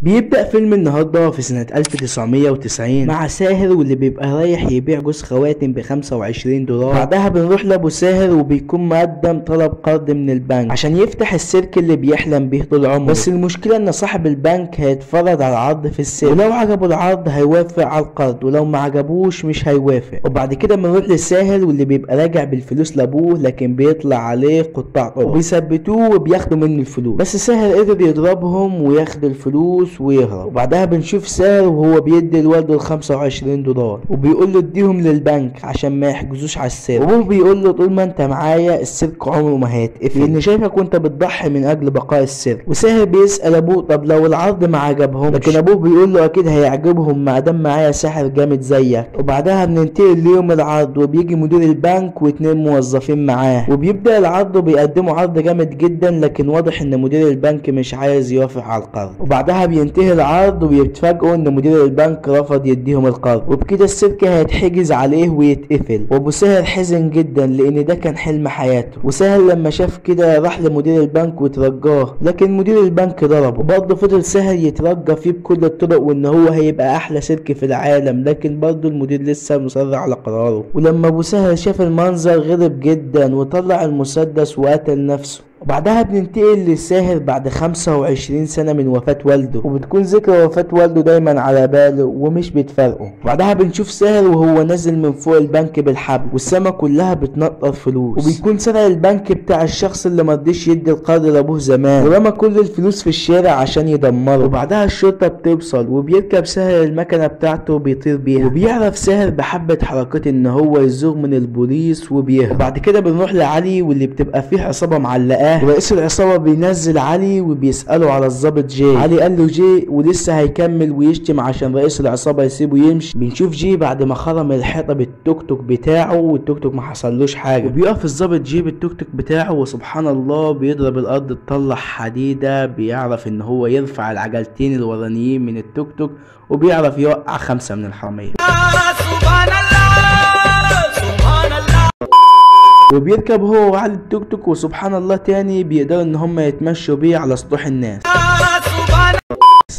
بيبدأ فيلم النهارده في سنة 1990 مع ساهر واللي بيبقى رايح يبيع جوز خواتم ب$25. بعدها بنروح لأبو ساهر وبيكون مقدم طلب قرض من البنك عشان يفتح السيرك اللي بيحلم بيه طول عمره. بس المشكلة إن صاحب البنك هيتفرج على العرض في السيرك، ولو عجبه العرض هيوافق على القرض، ولو ما عجبوش مش هيوافق. وبعد كده بنروح للساهر واللي بيبقى راجع بالفلوس لأبوه، لكن بيطلع عليه قطاع طرق وبيثبتوه وبياخدوا منه الفلوس. بس ساهر قدر يضربهم وياخد الفلوس ويهرب. وبعدها بنشوف ساهر وهو بيدي لوالده $25 وبيقول له اديهم للبنك عشان ما يحجزوش على السيرك. وابوه بيقول له طول ما انت معايا السيرك عمره ما هيتقفل، لان شايفك وانت بتضحي من اجل بقاء السيرك. وساهر بيسأل ابوه طب لو العرض ما عجبهمش، لكن ابوه بيقول له اكيد هيعجبهم ما دام معايا ساحر جامد زيك. وبعدها بننتقل ليوم العرض وبيجي مدير البنك واتنين موظفين معاه، وبيبدأ العرض وبيقدموا عرض جامد جدا، لكن واضح ان مدير البنك مش عايز يوافق على القرض. وبعدها بينتهي العرض وبيتفاجئوا ان مدير البنك رفض يديهم القرض، وبكده السيرك هيتحجز عليه ويتقفل. وابو ساهر حزن جدا لان ده كان حلم حياته. وساهر لما شاف كده راح لمدير البنك وترجاه، لكن مدير البنك ضربه. وبرضه فضل ساهر يترجى فيه بكل الطرق وان هو هيبقى احلى سيرك في العالم، لكن برضه المدير لسه مصر على قراره. ولما ابو ساهر شاف المنظر غضب جدا وطلع المسدس وقتل نفسه. وبعدها بننتقل لساهر بعد 25 سنة من وفاة والده، وبتكون ذكرى وفاة والده دايما على باله ومش بتفرقه. بعدها بنشوف ساهر وهو نازل من فوق البنك بالحبل والسما كلها بتنطر فلوس، وبيكون سرق البنك بتاع الشخص اللي مرضيش يدي القرض لابوه زمان، ورمى كل الفلوس في الشارع عشان يدمره. وبعدها الشرطة بتوصل وبيركب ساهر المكنة بتاعته وبيطير بيها، وبيعرف ساهر بحبة حركات ان هو يزوغ من البوليس وبيهرب. بعد كده بنروح لعلي واللي بتبقى فيه عصابة معلقة، ورئيس العصابة بينزل علي وبيسأله على الضابط جي. علي قال له جي ولسه هيكمل ويشتم عشان رئيس العصابة يسيبه يمشي. بنشوف جي بعد ما خرم الحيطة بالتوك توك بتاعه والتوك توك ما حصلوش حاجة، وبيقف الضابط جي بالتوك توك بتاعه وسبحان الله بيضرب الارض تطلع حديدة. بيعرف ان هو يرفع العجلتين الورانيين من التوك توك وبيعرف يوقع 5 من الحرامية. وبيركب هو وعلي التوك توك وسبحان الله تاني بيقدروا ان هم يتمشوا بيه على سطوح الناس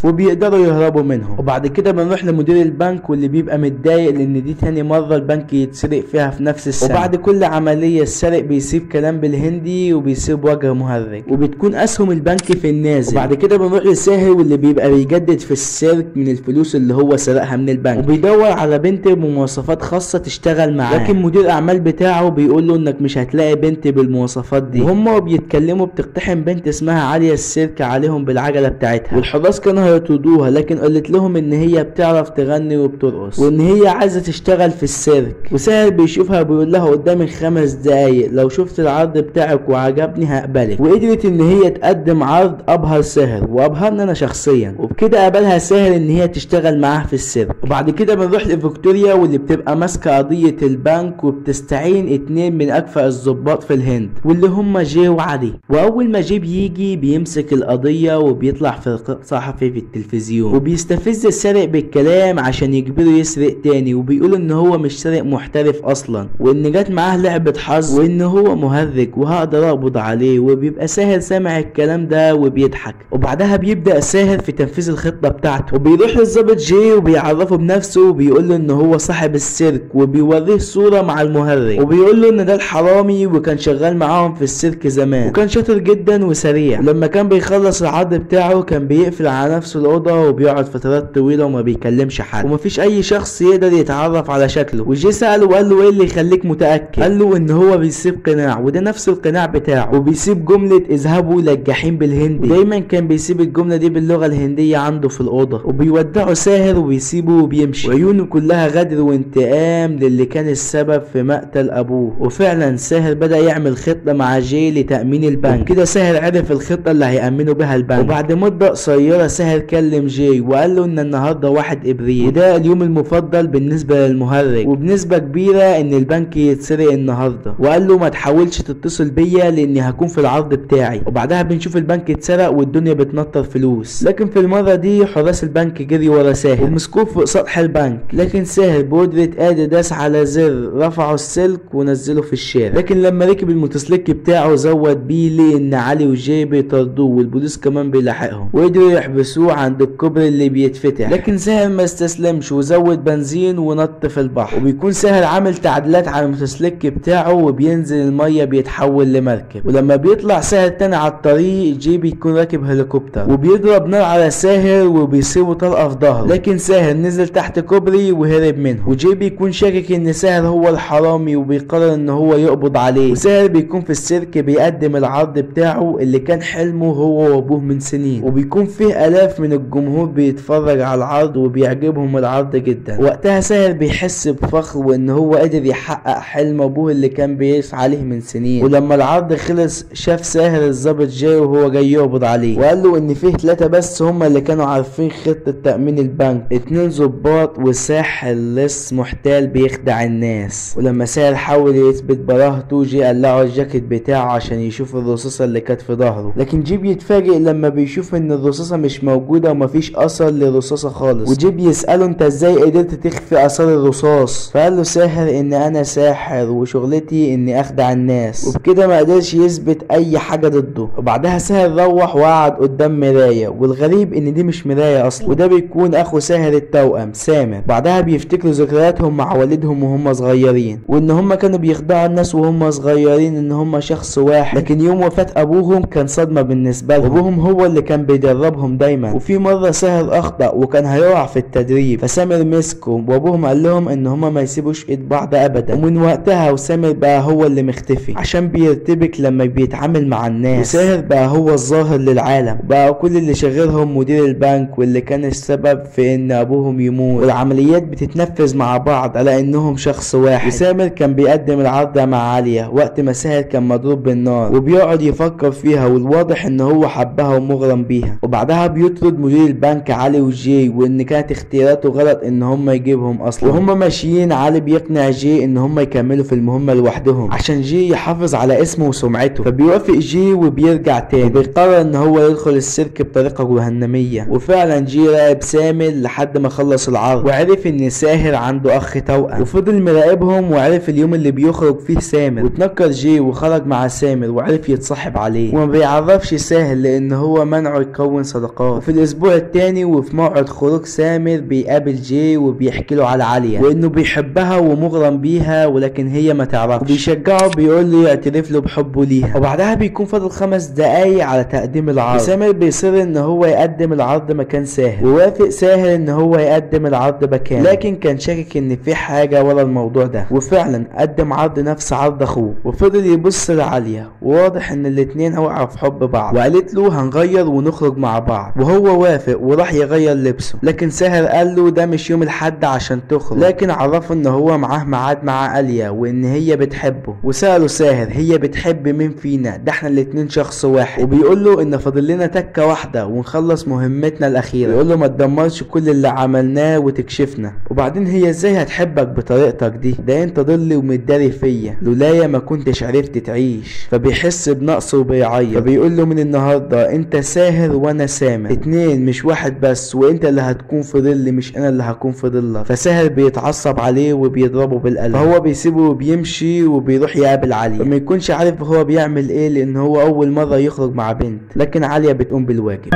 وبيقدروا يهربوا منهم. وبعد كده بنروح لمدير البنك واللي بيبقى متضايق لان دي تاني مرة البنك يتسرق فيها في نفس السنة. وبعد كل عملية السرق بيسيب كلام بالهندي وبيسيب وجه مهرج، وبتكون اسهم البنك في النازل. وبعد كده بنروح لساهر واللي بيبقى بيجدد في السيرك من الفلوس اللي هو سرقها من البنك، وبيدور على بنت بمواصفات خاصة تشتغل معاه، لكن مدير الاعمال بتاعه بيقول له انك مش هتلاقي بنت بالمواصفات دي. وهم بيتكلموا بتقتحم بنت اسمها عالية السيرك عليهم بالعجلة بتاعتها، والحراس كانوا هيطردوها لكن قالت لهم ان هي بتعرف تغني وبترقص وان هي عايزه تشتغل في السيرك. وساهر بيشوفها وبيقول لها قدامي 5 دقايق، لو شفت العرض بتاعك وعجبني هقبلك. وقدرت ان هي تقدم عرض ابهر ساهر وابهرني انا شخصيا، وبكده قبلها ساهر ان هي تشتغل معاه في السيرك. وبعد كده بنروح لفيكتوريا واللي بتبقى ماسكه قضيه البنك وبتستعين 2 من اكفأ الضباط في الهند واللي هم جي وعلي. واول ما جي بيجي بيمسك القضيه وبيطلع في صحفي في التلفزيون وبيستفز السارق بالكلام عشان يجبره يسرق تاني، وبيقول ان هو مش سارق محترف اصلا وان جت معاه لعبة حظ وان هو مهرج وهقدر اقبض عليه. وبيبقى ساهر سامع الكلام ده وبيضحك. وبعدها بيبدأ ساهر في تنفيذ الخطة بتاعته وبيروح للظابط جي وبيعرفه بنفسه وبيقول له ان هو صاحب السيرك وبيوريه صورة مع المهرج وبيقول له ان ده الحرامي وكان شغال معاهم في السيرك زمان وكان شاطر جدا وسريع. ولما كان بيخلص العرض بتاعه كان بيقفل على نفسه الأوضة وبيقعد فترات طويلة وما بيكلمش حد ومفيش أي شخص يقدر يتعرف على شكله. وجي سأله وقال له إيه اللي يخليك متأكد؟ قال له إن هو بيسيب قناع وده نفس القناع بتاعه، وبيسيب جملة اذهبوا للجحيم بالهندي، ودايما كان بيسيب الجملة دي باللغة الهندية عنده في الأوضة. وبيودعه ساهر وبيسيبه وبيمشي وعيونه كلها غدر وانتقام للي كان السبب في مقتل أبوه. وفعلا ساهر بدأ يعمل خطة مع جي لتأمين البنك. كده ساهر عرف الخطة اللي هيأمنوا بها البنك. وبعد مدة قصيرة ساهر كلم جي وقال له ان النهارده 1 ابريل وده اليوم المفضل بالنسبه للمهرج، وبنسبه كبيره ان البنك يتسرق النهارده. وقال له ما تحاولش تتصل بيا لاني هكون في العرض بتاعي. وبعدها بنشوف البنك اتسرق والدنيا بتنطر فلوس، لكن في المره دي حراس البنك جري ورا ساهر ومسكوه فوق سطح البنك، لكن ساهر بقدره قادر داس على زر رفعوا السلك ونزله في الشارع. لكن لما ركب الموتوسيكل بتاعه زود بيه لان علي وجي بيطردوه والبوليس كمان بيلاحقهم وقدروا يحبسوه جو عند الكوبري اللي بيتفتح، لكن ساهر ما استسلمش وزود بنزين ونط في البحر. وبيكون ساهر عامل تعديلات على الموتوسيكل بتاعه وبينزل الميه بيتحول لمركب. ولما بيطلع ساهر تاني على الطريق جي بيكون راكب هليكوبتر وبيضرب نار على ساهر وبيصيبه طلقه في ظهره، لكن ساهر نزل تحت كوبري وهرب منه. وجي بيكون شاكك ان ساهر هو الحرامي وبيقرر ان هو يقبض عليه. وساهر بيكون في السيرك بيقدم العرض بتاعه اللي كان حلمه هو وابوه من سنين، وبيكون فيه الاف من الجمهور بيتفرج على العرض وبيعجبهم العرض جدا. وقتها ساهر بيحس بفخر وان هو قادر يحقق حلم ابوه اللي كان بيسعى عليه من سنين. ولما العرض خلص شاف ساهر الضابط جاي وهو جاي يقبض عليه، وقال له ان فيه 3 بس هم اللي كانوا عارفين خطة تأمين البنك، 2 ضباط وساحر لص محتال بيخدع الناس. ولما ساهر حاول يثبت براهته جي قلعه الجاكيت بتاعه عشان يشوف الرصاصة اللي كانت في ظهره، لكن جي بيتفاجئ لما بيشوف ان الرصاصة مش موجودة ومفيش اثر للرصاصة خالص. وجي بيسأله انت ازاي قدرت تخفي اثار الرصاص؟ فقال له ساهر ان انا ساحر وشغلتي اني اخدع الناس، وبكده ما قدرش يثبت اي حاجة ضده. وبعدها ساهر روح وقعد قدام مراية، والغريب ان دي مش مراية اصلا، وده بيكون اخو ساهر التوأم سامر. بعدها بيفتكروا ذكرياتهم مع والدهم وهم صغيرين، وان هم كانوا بيخدعوا الناس وهم صغيرين ان هم شخص واحد، لكن يوم وفاة ابوهم كان صدمة بالنسبة لهم. ابوهم هو اللي كان بيدربهم دايما. وفي مرة ساهر اخطأ وكان هيقع في التدريب، فسامر مسكهم وابوهم قال لهم ان هم ما يسيبوش ايد بعض ابدا. ومن وقتها وسامر بقى هو اللي مختفي عشان بيرتبك لما بيتعامل مع الناس، وساهر بقى هو الظاهر للعالم. بقى كل اللي شغلهم مدير البنك واللي كان السبب في ان ابوهم يموت، والعمليات بتتنفذ مع بعض على انهم شخص واحد. وسامر كان بيقدم العرض مع عالية وقت ما ساهر كان مضروب بالنار، وبيقعد يفكر فيها والواضح ان هو حبها ومغرم بيها. وبعدها بيطرد مدير البنك علي وجي وان كانت اختياراته غلط ان هم يجيبهم اصلا. وهم ماشيين علي بيقنع جي ان هم يكملوا في المهمة لوحدهم عشان جي يحافظ على اسمه وسمعته، فبيوافق جي وبيرجع تاني وبيقرر ان هو يدخل السيرك بطريقة جهنمية. وفعلا جي راقب سامر لحد ما خلص العرض وعرف ان ساهر عنده اخ توأم، وفضل مراقبهم وعرف اليوم اللي بيخرج فيه سامر، واتنكر جي وخرج مع سامر وعرف يتصاحب عليه، وما بيعرفش ساهر لان هو منعه يكون صداقات. وفي الاسبوع التاني وفي موعد خروج سامر بيقابل جي وبيحكي له على عالية وانه بيحبها ومغرم بيها ولكن هي ما تعرفش، وبيشجعه بيقول له يعترف له بحبه ليها. وبعدها بيكون فاضل 5 دقايق على تقديم العرض، وسامر بيصر ان هو يقدم العرض مكان ساهر، ووافق ساهر ان هو يقدم العرض مكانه، لكن كان شاكك ان في حاجة ورا الموضوع ده. وفعلا قدم عرض نفس عرض اخوه، وفضل يبص لعالية وواضح ان الاتنين وقعوا في حب بعض، وقالت له هنغير ونخرج مع بعض، وهو وافق وراح يغير لبسه. لكن ساهر قال له ده مش يوم الحد عشان تخرج، لكن عرفه ان هو معاه ميعاد مع آلية وان هي بتحبه. وسأله ساهر هي بتحب مين فينا؟ ده احنا الاتنين شخص واحد. وبيقول له ان فاضل لنا تكة واحدة ونخلص مهمتنا الاخيرة. يقول له ما تدمرش كل اللي عملناه وتكشفنا. وبعدين هي ازاي هتحبك بطريقتك دي؟ ده انت ضل ومتداري فيا، لولايا ما كنتش عرفت تعيش. فبيحس بنقصه وبيعيط، فبيقول له من النهارده انت ساهر وانا سامر، 2 مش 1 بس، وانت اللي هتكون في ظلي مش انا اللي هكون في ظلك. فساهر بيتعصب عليه وبيضربه بالقلم، فهو بيسيبه وبيمشي وبيروح يقابل عليا، فما يكونش عارف هو بيعمل ايه لان هو اول مره يخرج مع بنت، لكن عالية بتقوم بالواجب.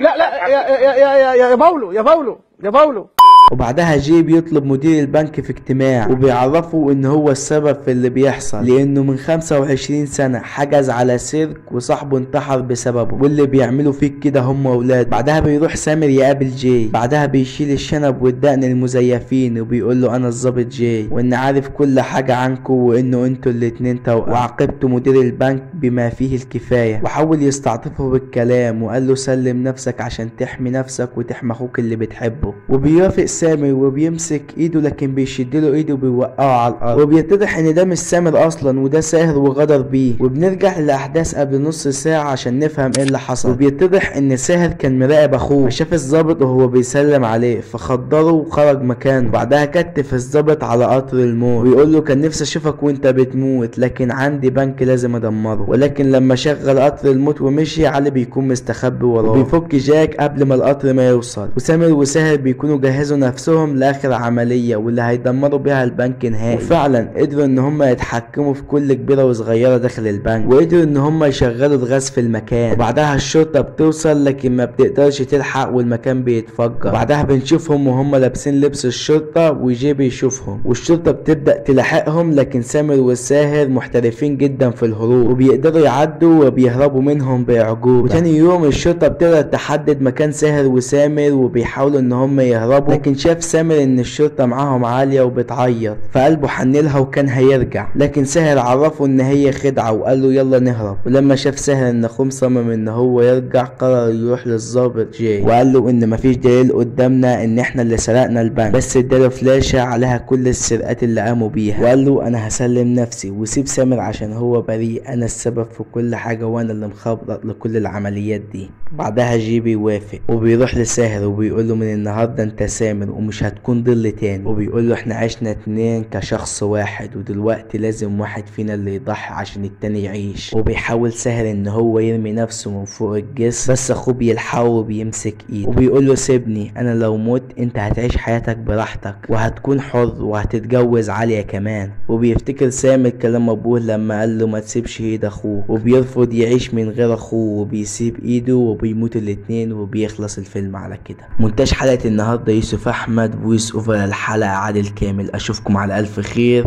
لا لا يا باولو يا باولو يا باولو. وبعدها جي بيطلب مدير البنك في اجتماع وبيعرفه ان هو السبب في اللي بيحصل، لانه من 25 سنة حجز على سيرك وصاحبه انتحر بسببه، واللي بيعملوا فيك كده هم واولاد. بعدها بيروح سامر يقابل جي، بعدها بيشيل الشنب والدقن المزيفين وبيقول له انا الظابط جي وان عارف كل حاجة عنكم وانه انتوا الاتنين توأم، وعاقبتوا مدير البنك بما فيه الكفاية، وحاول يستعطفه بالكلام وقال له سلم نفسك عشان تحمي نفسك وتحمي اخوك اللي بتحبه. وبيوافق سامر وبيمسك ايده لكن بيشدله ايده وبيوقعه على الارض، وبيتضح ان ده مش سامر اصلا وده ساهر وغدر بيه. وبنرجع للاحداث قبل نص ساعة عشان نفهم ايه اللي حصل، وبيتضح ان ساهر كان مراقب اخوه فشاف الظابط وهو بيسلم عليه فخدره وخرج مكانه. بعدها كتف الظابط على قطر الموت ويقول له كان نفسي اشوفك وانت بتموت لكن عندي بنك لازم ادمره. ولكن لما شغل قطر الموت ومشي علي بيكون مستخبي وراه وبيفك جاك قبل ما القطر ما يوصل. وسامر وساهر بيكونوا جهزوا نفسهم لاخر عملية واللي هيدمروا بيها البنك نهائي. وفعلا قدروا ان هم يتحكموا في كل كبيرة وصغيرة داخل البنك، وقدروا ان هم يشغلوا الغاز في المكان. وبعدها الشرطة بتوصل لكن ما بتقدرش تلحق والمكان بيتفجر. بعدها بنشوفهم وهم لابسين لبس الشرطة وجي بيشوفهم، والشرطة بتبدأ تلاحقهم لكن سامر والساهر محترفين جدا في الهروب وبيقدروا يعدوا وبيهربوا منهم بعجوبة. وتاني يوم الشرطة بتقدر تحدد مكان ساهر وسامر وبيحاولوا ان هم يهربوا، لكن شاف سامر ان الشرطة معاهم عالية وبتعيط فقلبه حنلها وكان هيرجع، لكن ساهر عرفه ان هي خدعة وقال له يلا نهرب. ولما شاف ساهر ان اخوه مصمم ان هو يرجع قرر يروح للضابط جاي وقال له ان مفيش دليل قدامنا ان احنا اللي سرقنا البنك، بس اداله فلاشة عليها كل السرقات اللي قاموا بيها وقال له انا هسلم نفسي وسيب سامر عشان هو بريء، انا السبب في كل حاجة وانا اللي مخطط لكل العمليات دي. بعدها جي بيوافق وبيروح لساهر وبيقول له من النهارده انت سامر ومش هتكون ضل تاني، وبيقول له احنا عشنا اتنين كشخص واحد ودلوقتي لازم واحد فينا اللي يضحي عشان التاني يعيش. وبيحاول ساهر ان هو يرمي نفسه من فوق الجسر بس اخوه بيلحقه وبيمسك ايده وبيقول له سيبني انا لو مت انت هتعيش حياتك براحتك وهتكون حر وهتتجوز عالية كمان. وبيفتكر سامر كلام ابوه لما قال له ما تسيبش ايد اخوه، وبيرفض يعيش من غير اخوه وبيسيب ايده وبيموت الاتنين وبيخلص الفيلم على كده. مونتاج حلقة النهارده يوسف احمد، فويس اوفر الحلقة عادل كامل. اشوفكم على الف خير،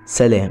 سلام.